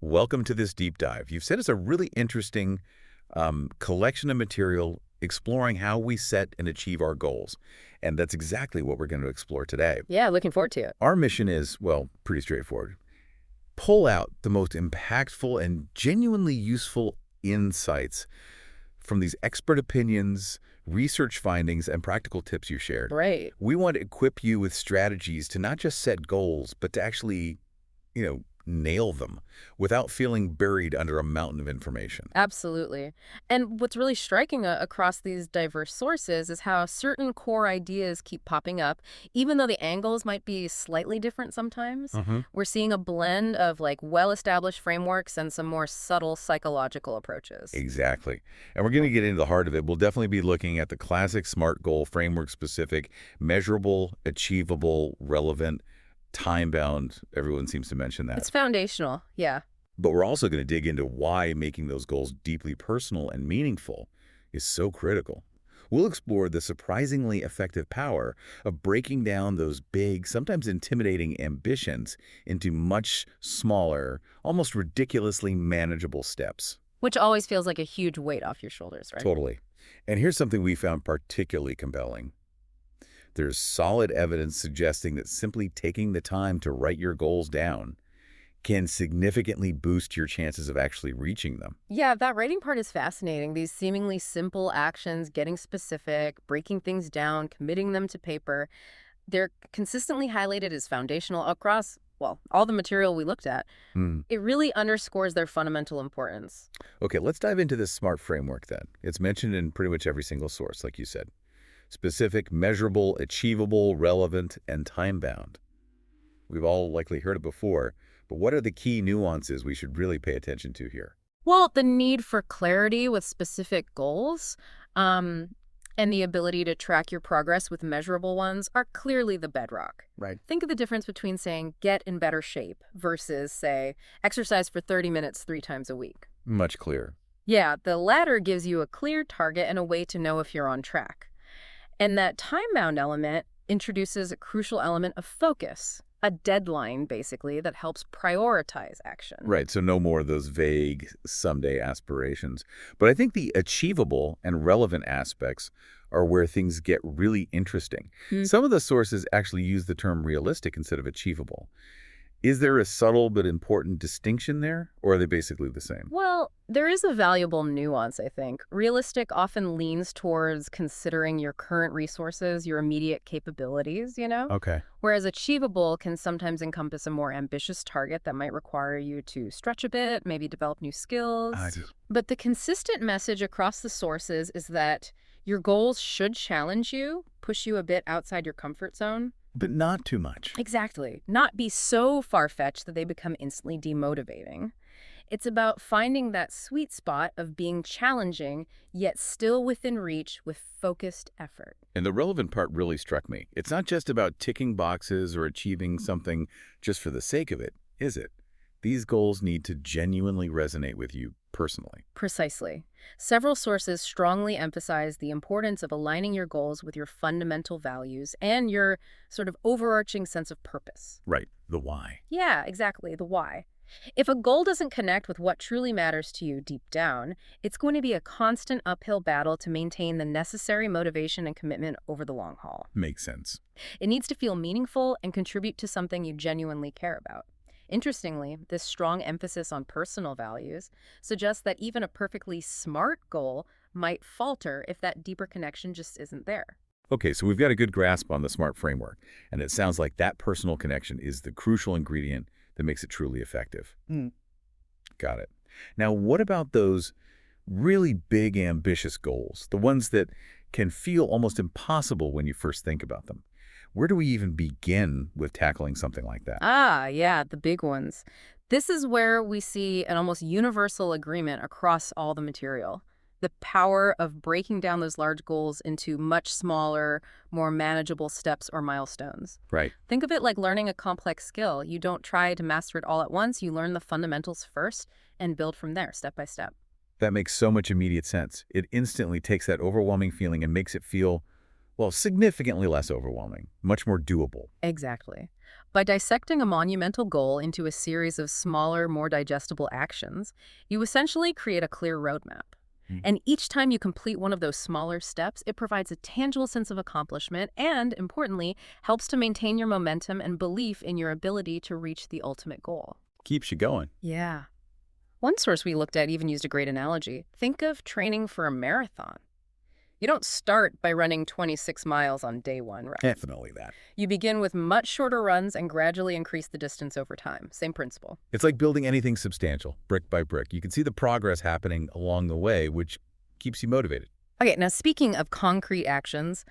Welcome to this deep dive. You've sent us a really interesting collection of material exploring how we set and achieve our goals. And that's exactly what we're going to explore today. Yeah, looking forward to it. Our mission is, well, pretty straightforward. Pull out the most impactful and genuinely useful insights from these expert opinions, research findings, and practical tips you shared. Right. We want to equip you with strategies to not just set goals, but to actually, nail them without feeling buried under a mountain of information. Absolutely. And what's really striking across these diverse sources is how certain core ideas keep popping up, even though the angles might be slightly different sometimes. hmm We're seeing a blend of like well-established frameworks and some more subtle psychological approaches. Exactly. And we're going to get into the heart of it. We'll definitely be looking at the classic SMART goal framework specific, measurable, achievable, relevant, time-bound. Everyone seems to mention that. It's foundational. Yeah. But we're also going to dig into why making those goals deeply personal and meaningful is so critical. We'll explore the surprisingly effective power of breaking down those big, sometimes intimidating ambitions into much smaller, almost ridiculously manageable steps. Which always feels like a huge weight off your shoulders, right? Totally. And here's something we found particularly compelling. There's solid evidence suggesting that simply taking the time to write your goals down can significantly boost your chances of actually reaching them. Yeah, that writing part is fascinating. These seemingly simple actions, getting specific, breaking things down, committing them to paper, they're consistently highlighted as foundational across, well, all the material we looked at. Hmm. It really underscores their fundamental importance. Okay, let's dive into this SMART framework then. It's mentioned in pretty much every single source, like you said. Specific, measurable, achievable, relevant, and time-bound. We've all likely heard it before, but what are the key nuances we should really pay attention to here? Well, the need for clarity with specific goals, and the ability to track your progress with measurable ones are clearly the bedrock. Right. Think of the difference between saying get in better shape versus, say, exercise for 30 minutes 3 times a week. Much clearer. Yeah, the latter gives you a clear target and a way to know if you're on track. And that time-bound element introduces a crucial element of focus, a deadline, basically, that helps prioritize action. Right, so no more of those vague someday aspirations. But I think the achievable and relevant aspects are where things get really interesting. Hmm. Some of the sources actually use the term realistic instead of achievable. Is there a subtle but important distinction there, or are they basically the same? Well, there is a valuable nuance, I think. Realistic often leans towards considering your current resources, your immediate capabilities. Okay. Whereas achievable can sometimes encompass a more ambitious target that might require you to stretch a bit, maybe develop new skills. I just, But the consistent message across the sources is that your goals should challenge you, push you a bit outside your comfort zone. but not too much. Exactly. Not be so far-fetched that they become instantly demotivating. It's about finding that sweet spot of being challenging, yet still within reach with focused effort. And the relevant part really struck me. It's not just about ticking boxes or achieving something just for the sake of it, is it? These goals need to genuinely resonate with you personally. Precisely. Several sources strongly emphasize the importance of aligning your goals with your fundamental values and your sort of overarching sense of purpose. Right. The why. Yeah, exactly, the why. If a goal doesn't connect with what truly matters to you deep down, it's going to be a constant uphill battle to maintain the necessary motivation and commitment over the long haul. Makes sense. It needs to feel meaningful and contribute to something you genuinely care about. Interestingly, this strong emphasis on personal values suggests that even a perfectly smart goal might falter if that deeper connection just isn't there. Okay, so we've got a good grasp on the SMART framework, and it sounds like that personal connection is the crucial ingredient that makes it truly effective. Mm. Got it. Now, what about those really big, ambitious goals, the ones that can feel almost impossible when you first think about them? Where do we even begin with tackling something like that? Ah, yeah, the big ones. This is where we see an almost universal agreement across all the material. The power of breaking down those large goals into much smaller, more manageable steps or milestones. Right. Think of it like learning a complex skill. You don't try to master it all at once. You learn the fundamentals first and build from there, step by step. That makes so much immediate sense. It instantly takes that overwhelming feeling and makes it feel, well, significantly less overwhelming, much more doable. Exactly. By dissecting a monumental goal into a series of smaller, more digestible actions, you essentially create a clear roadmap. Hmm. And each time you complete one of those smaller steps, it provides a tangible sense of accomplishment and, importantly, helps to maintain your momentum and belief in your ability to reach the ultimate goal. Keeps you going. Yeah. One source we looked at even used a great analogy. Think of training for a marathon. You don't start by running 26 miles on day one, right? Definitely that. You begin with much shorter runs and gradually increase the distance over time. Same principle. It's like building anything substantial, brick by brick. You can see the progress happening along the way, which keeps you motivated. Okay, now speaking of concrete actions,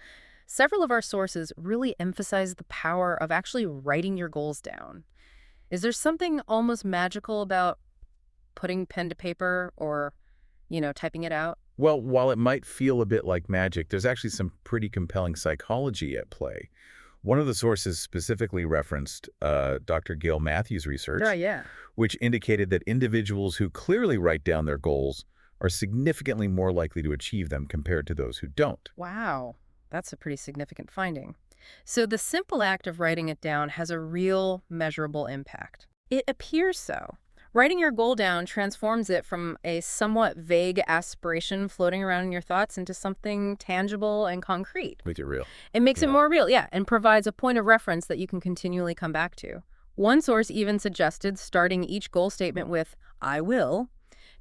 several of our sources really emphasize the power of actually writing your goals down. Is there something almost magical about putting pen to paper or, typing it out? Well, while it might feel a bit like magic, there's actually some pretty compelling psychology at play. One of the sources specifically referenced Dr. Gail Matthews' research, Yeah. which indicated that individuals who clearly write down their goals are significantly more likely to achieve them compared to those who don't. Wow, that's a pretty significant finding. So the simple act of writing it down has a real measurable impact. It appears so. Writing your goal down transforms it from a somewhat vague aspiration floating around in your thoughts into something tangible and concrete. Make it real. It makes it Yeah. more real, yeah, and provides a point of reference that you can continually come back to. One source even suggested starting each goal statement with, "I will,"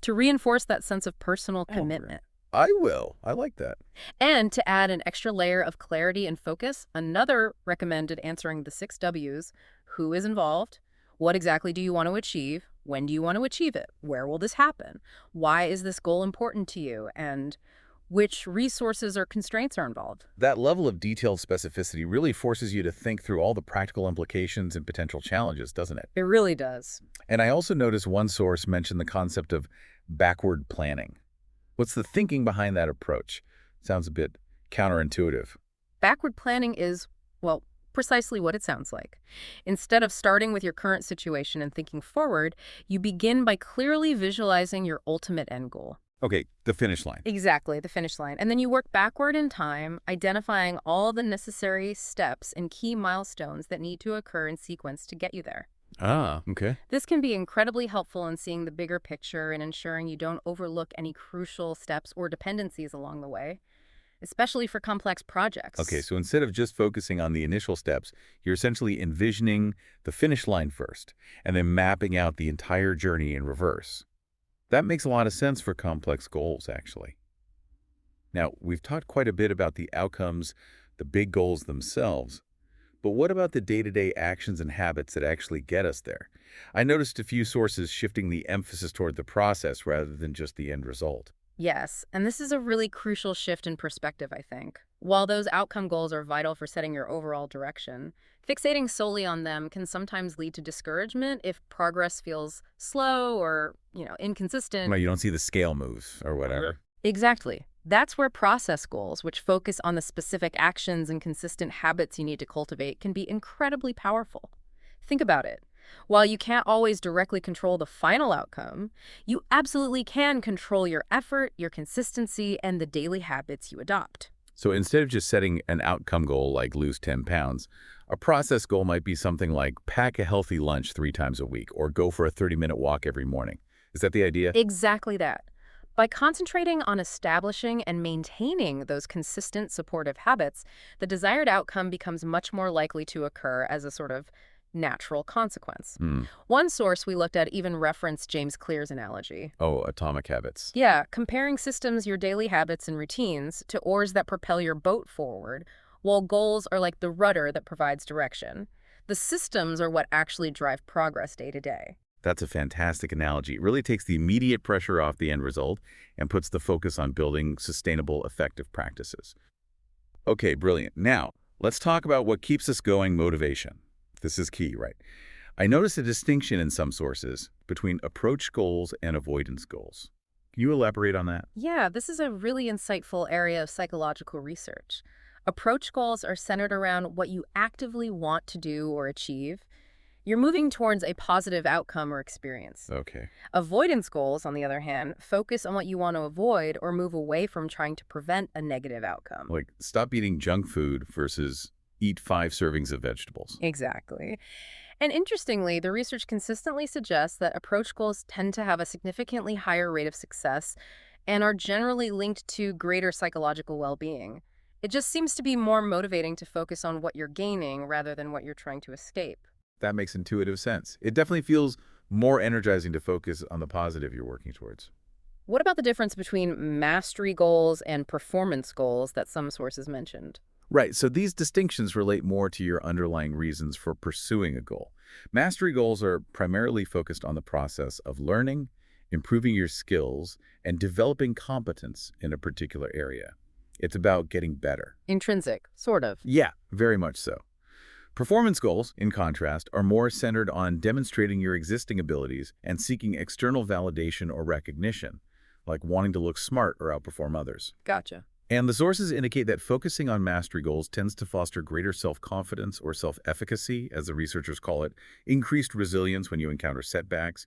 to reinforce that sense of personal commitment. I will. I like that. And to add an extra layer of clarity and focus, another recommended answering the 6 Ws: who is involved? What exactly do you want to achieve? When do you want to achieve it? Where will this happen? Why is this goal important to you? And which resources or constraints are involved? That level of detailed specificity really forces you to think through all the practical implications and potential challenges, doesn't it? It really does. And I also noticed one source mentioned the concept of backward planning. What's the thinking behind that approach? Sounds a bit counterintuitive. Backward planning is, well, precisely what it sounds like. Instead of starting with your current situation and thinking forward, you begin by clearly visualizing your ultimate end goal. Okay, the finish line. Exactly, the finish line. And then you work backward in time, identifying all the necessary steps and key milestones that need to occur in sequence to get you there. Ah, okay. This can be incredibly helpful in seeing the bigger picture and ensuring you don't overlook any crucial steps or dependencies along the way, especially for complex projects. Okay, so instead of just focusing on the initial steps, you're essentially envisioning the finish line first, and then mapping out the entire journey in reverse. That makes a lot of sense for complex goals, actually. Now, we've talked quite a bit about the outcomes, the big goals themselves, but what about the day-to-day actions and habits that actually get us there? I noticed a few sources shifting the emphasis toward the process rather than just the end result. Yes, and this is a really crucial shift in perspective, I think. While those outcome goals are vital for setting your overall direction, fixating solely on them can sometimes lead to discouragement if progress feels slow or, inconsistent. Well, you don't see the scale moves or whatever. Exactly. That's where process goals, which focus on the specific actions and consistent habits you need to cultivate, can be incredibly powerful. Think about it. While you can't always directly control the final outcome, you absolutely can control your effort, your consistency, and the daily habits you adopt. So instead of just setting an outcome goal like lose 10 pounds, a process goal might be something like pack a healthy lunch 3 times a week or go for a 30-minute walk every morning. Is that the idea? Exactly that. By concentrating on establishing and maintaining those consistent supportive habits, the desired outcome becomes much more likely to occur as a sort of natural consequence. One source we looked at even referenced James Clear's analogy. Oh, atomic habits. Yeah, comparing systems, your daily habits and routines, to oars that propel your boat forward, while goals are like the rudder that provides direction. The systems are what actually drive progress day to day. That's a fantastic analogy. It really takes the immediate pressure off the end result and puts the focus on building sustainable, effective practices. Okay, brilliant. Now, let's talk about what keeps us going: motivation. This is key, right? I noticed a distinction in some sources between approach goals and avoidance goals. Can you elaborate on that? Yeah, this is a really insightful area of psychological research. Approach goals are centered around what you actively want to do or achieve. You're moving towards a positive outcome or experience. Okay. Avoidance goals, on the other hand, focus on what you want to avoid or move away from trying to prevent a negative outcome. Like stop eating junk food versus eat 5 servings of vegetables. Exactly. And interestingly, the research consistently suggests that approach goals tend to have a significantly higher rate of success and are generally linked to greater psychological well-being. It just seems to be more motivating to focus on what you're gaining rather than what you're trying to escape. That makes intuitive sense. It definitely feels more energizing to focus on the positive you're working towards. What about the difference between mastery goals and performance goals that some sources mentioned? Right, so these distinctions relate more to your underlying reasons for pursuing a goal. Mastery goals are primarily focused on the process of learning, improving your skills, and developing competence in a particular area. It's about getting better. Intrinsic, sort of. Yeah, very much so. Performance goals, in contrast, are more centered on demonstrating your existing abilities and seeking external validation or recognition, like wanting to look smart or outperform others. Gotcha. And the sources indicate that focusing on mastery goals tends to foster greater self-confidence or self-efficacy, as the researchers call it, increased resilience when you encounter setbacks,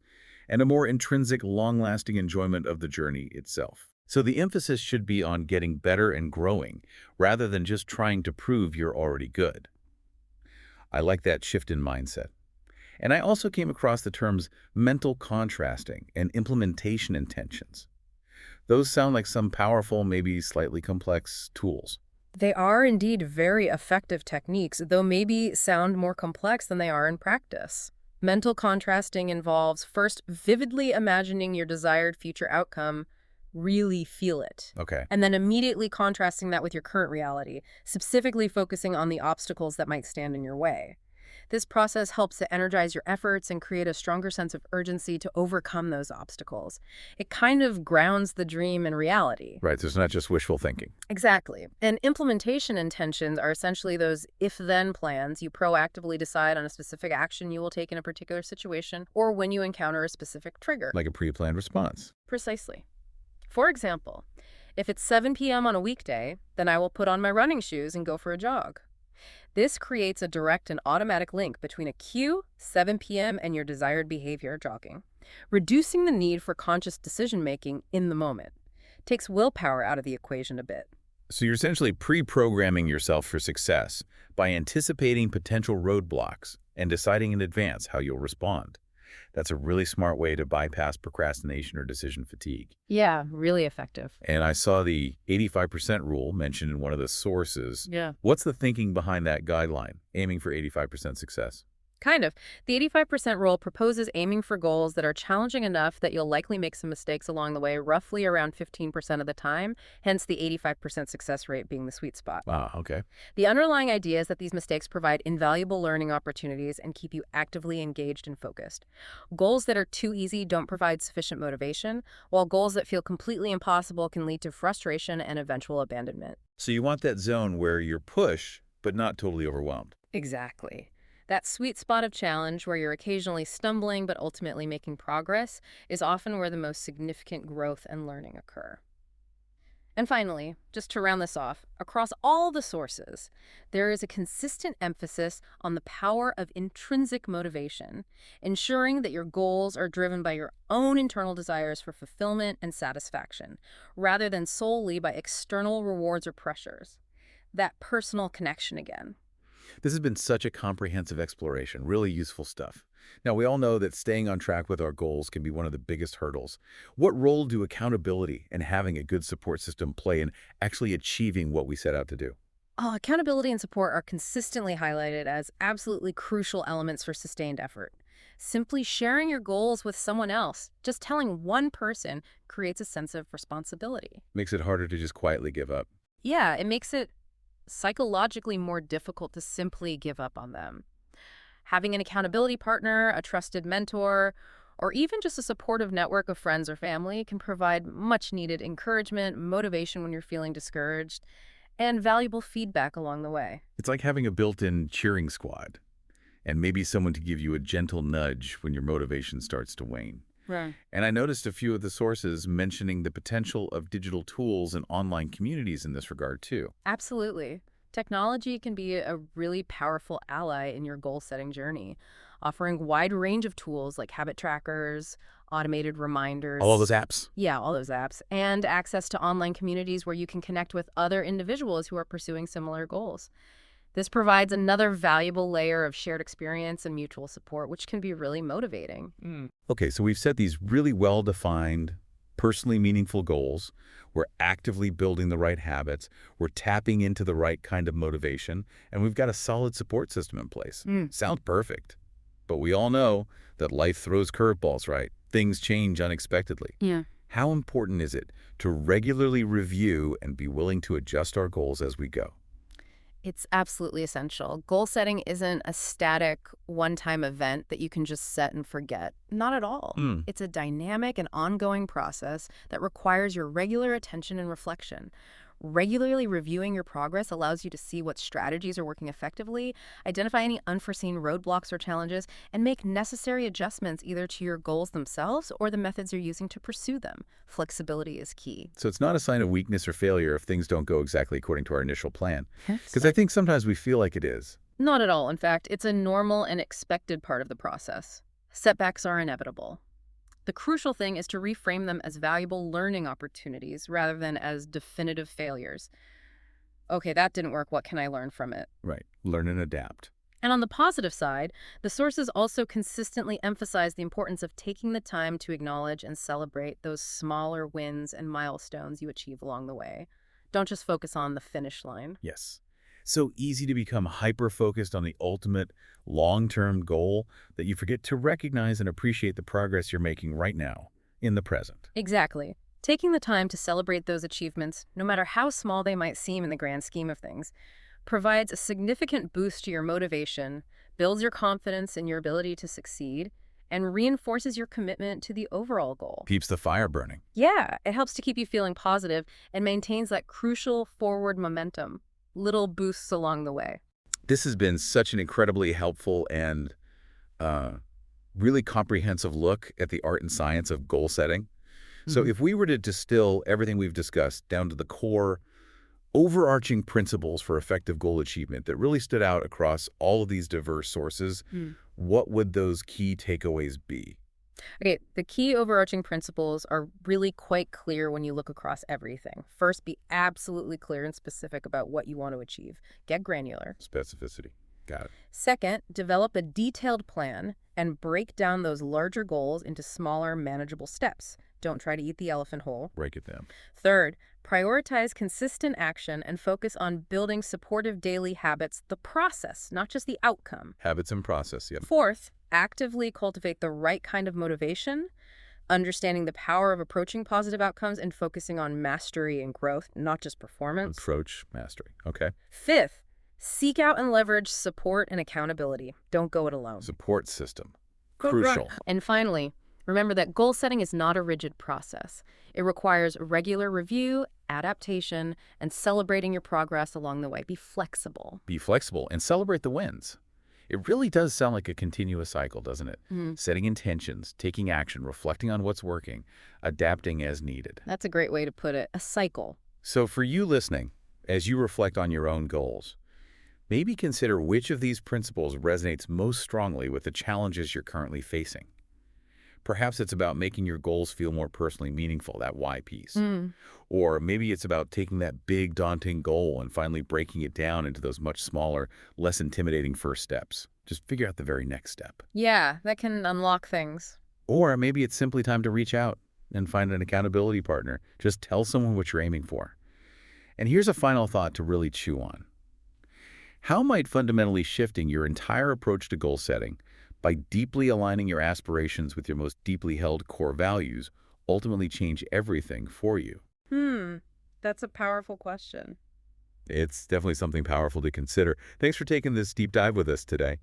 and a more intrinsic, long-lasting enjoyment of the journey itself. So the emphasis should be on getting better and growing, rather than just trying to prove you're already good. I like that shift in mindset. And I also came across the terms mental contrasting and implementation intentions. Those sound like some powerful, maybe slightly complex tools. They are indeed very effective techniques, though maybe sound more complex than they are in practice. Mental contrasting involves first vividly imagining your desired future outcome, really feel it, Okay. and then immediately contrasting that with your current reality, specifically focusing on the obstacles that might stand in your way. This process helps to energize your efforts and create a stronger sense of urgency to overcome those obstacles. It kind of grounds the dream in reality. Right, so it's not just wishful thinking. Exactly. And implementation intentions are essentially those if-then plans. You proactively decide on a specific action you will take in a particular situation or when you encounter a specific trigger. Like a pre-planned response. Precisely. For example, if it's 7 p.m. on a weekday, then I will put on my running shoes and go for a jog. This creates a direct and automatic link between a cue, 7 p.m., and your desired behavior, jogging, reducing the need for conscious decision-making in the moment. Takes willpower out of the equation a bit. So you're essentially pre-programming yourself for success by anticipating potential roadblocks and deciding in advance how you'll respond. That's a really smart way to bypass procrastination or decision fatigue. Yeah, really effective. And I saw the 85% rule mentioned in one of the sources. Yeah. What's the thinking behind that guideline, aiming for 85% success? Kind of. The 85% rule proposes aiming for goals that are challenging enough that you'll likely make some mistakes along the way, roughly around 15% of the time, hence the 85% success rate being the sweet spot. Ah, okay. The underlying idea is that these mistakes provide invaluable learning opportunities and keep you actively engaged and focused. Goals that are too easy don't provide sufficient motivation, while goals that feel completely impossible can lead to frustration and eventual abandonment. So you want that zone where you're push, but not totally overwhelmed. Exactly. That sweet spot of challenge where you're occasionally stumbling but ultimately making progress is often where the most significant growth and learning occur. And finally, just to round this off, across all the sources, there is a consistent emphasis on the power of intrinsic motivation, ensuring that your goals are driven by your own internal desires for fulfillment and satisfaction, rather than solely by external rewards or pressures. That personal connection again. This has been such a comprehensive exploration, really useful stuff. Now, we all know that staying on track with our goals can be one of the biggest hurdles. What role do accountability and having a good support system play in actually achieving what we set out to do? Oh, accountability and support are consistently highlighted as absolutely crucial elements for sustained effort. Simply sharing your goals with someone else, just telling one person, creates a sense of responsibility. Makes it harder to just quietly give up. Yeah, it makes it psychologically more difficult to simply give up on them. Having an accountability partner, a trusted mentor, or even just a supportive network of friends or family can provide much-needed encouragement, motivation when you're feeling discouraged, and valuable feedback along the way. It's like having a built-in cheering squad, and maybe someone to give you a gentle nudge when your motivation starts to wane. Right. And I noticed a few of the sources mentioning the potential of digital tools and online communities in this regard, too. Absolutely. Technology can be a really powerful ally in your goal-setting journey, offering a wide range of tools like habit trackers, automated reminders. All of those apps. Yeah, all those apps, and access to online communities where you can connect with other individuals who are pursuing similar goals. This provides another valuable layer of shared experience and mutual support, which can be really motivating. Okay, so we've set these really well-defined, personally meaningful goals. We're actively building the right habits. We're tapping into the right kind of motivation. And we've got a solid support system in place. Sounds perfect. But we all know that life throws curveballs, right? Things change unexpectedly. Yeah. How important is it to regularly review and be willing to adjust our goals as we go? It's absolutely essential. Goal setting isn't a static, one-time event that you can just set and forget. Not at all. Hmm. It's a dynamic and ongoing process that requires your regular attention and reflection. Regularly reviewing your progress allows you to see what strategies are working effectively, identify any unforeseen roadblocks or challenges, and make necessary adjustments either to your goals themselves or the methods you're using to pursue them. Flexibility is key. So it's not a sign of weakness or failure if things don't go exactly according to our initial plan. Yes. Because I think sometimes we feel like it is. Not at all. In fact, it's a normal and expected part of the process. Setbacks are inevitable. The crucial thing is to reframe them as valuable learning opportunities rather than as definitive failures. Okay, that didn't work. What can I learn from it? Right. Learn and adapt. And on the positive side, the sources also consistently emphasize the importance of taking the time to acknowledge and celebrate those smaller wins and milestones you achieve along the way. Don't just focus on the finish line. Yes. So easy to become hyper-focused on the ultimate long-term goal that you forget to recognize and appreciate the progress you're making right now, in the present. Exactly. Taking the time to celebrate those achievements, no matter how small they might seem in the grand scheme of things, provides a significant boost to your motivation, builds your confidence in your ability to succeed, and reinforces your commitment to the overall goal. Keeps the fire burning. Yeah, it helps to keep you feeling positive and maintains that crucial forward momentum. Little boosts along the way. This has been such an incredibly helpful and uh, really comprehensive look at the art and science of goal setting. So if we were to distill everything we've discussed down to the core overarching principles for effective goal achievement that really stood out across all of these diverse sources, what would those key takeaways be? Okay, the key overarching principles are really quite clear when you look across everything. First, be absolutely clear and specific about what you want to achieve. Get granular. Specificity. Got it. Second, develop a detailed plan and break down those larger goals into smaller, manageable steps. Don't try to eat the elephant whole. Break it down. Third, prioritize consistent action and focus on building supportive daily habits, the process, not just the outcome. Habits and process. Yep. Fourth, actively cultivate the right kind of motivation, understanding the power of approaching positive outcomes and focusing on mastery and growth, not just performance. Approach mastery. Okay. Fifth, seek out and leverage support and accountability. Don't go it alone. Support system. Crucial. And finally, remember that goal setting is not a rigid process. It requires regular review, adaptation, and celebrating your progress along the way. Be flexible. Be flexible and celebrate the wins. It really does sound like a continuous cycle, doesn't it? Setting intentions, taking action, reflecting on what's working, adapting as needed. That's a great way to put it. A cycle. So for you listening, as you reflect on your own goals, maybe consider which of these principles resonates most strongly with the challenges you're currently facing. Perhaps it's about making your goals feel more personally meaningful, that why piece. Or maybe it's about taking that big, daunting goal and finally breaking it down into those much smaller, less intimidating first steps. Just figure out the very next step. Yeah, that can unlock things. Or maybe it's simply time to reach out and find an accountability partner. Just tell someone what you're aiming for. And here's a final thought to really chew on. How might fundamentally shifting your entire approach to goal setting by deeply aligning your aspirations with your most deeply held core values ultimately change everything for you? That's a powerful question. It's definitely something powerful to consider. Thanks for taking this deep dive with us today.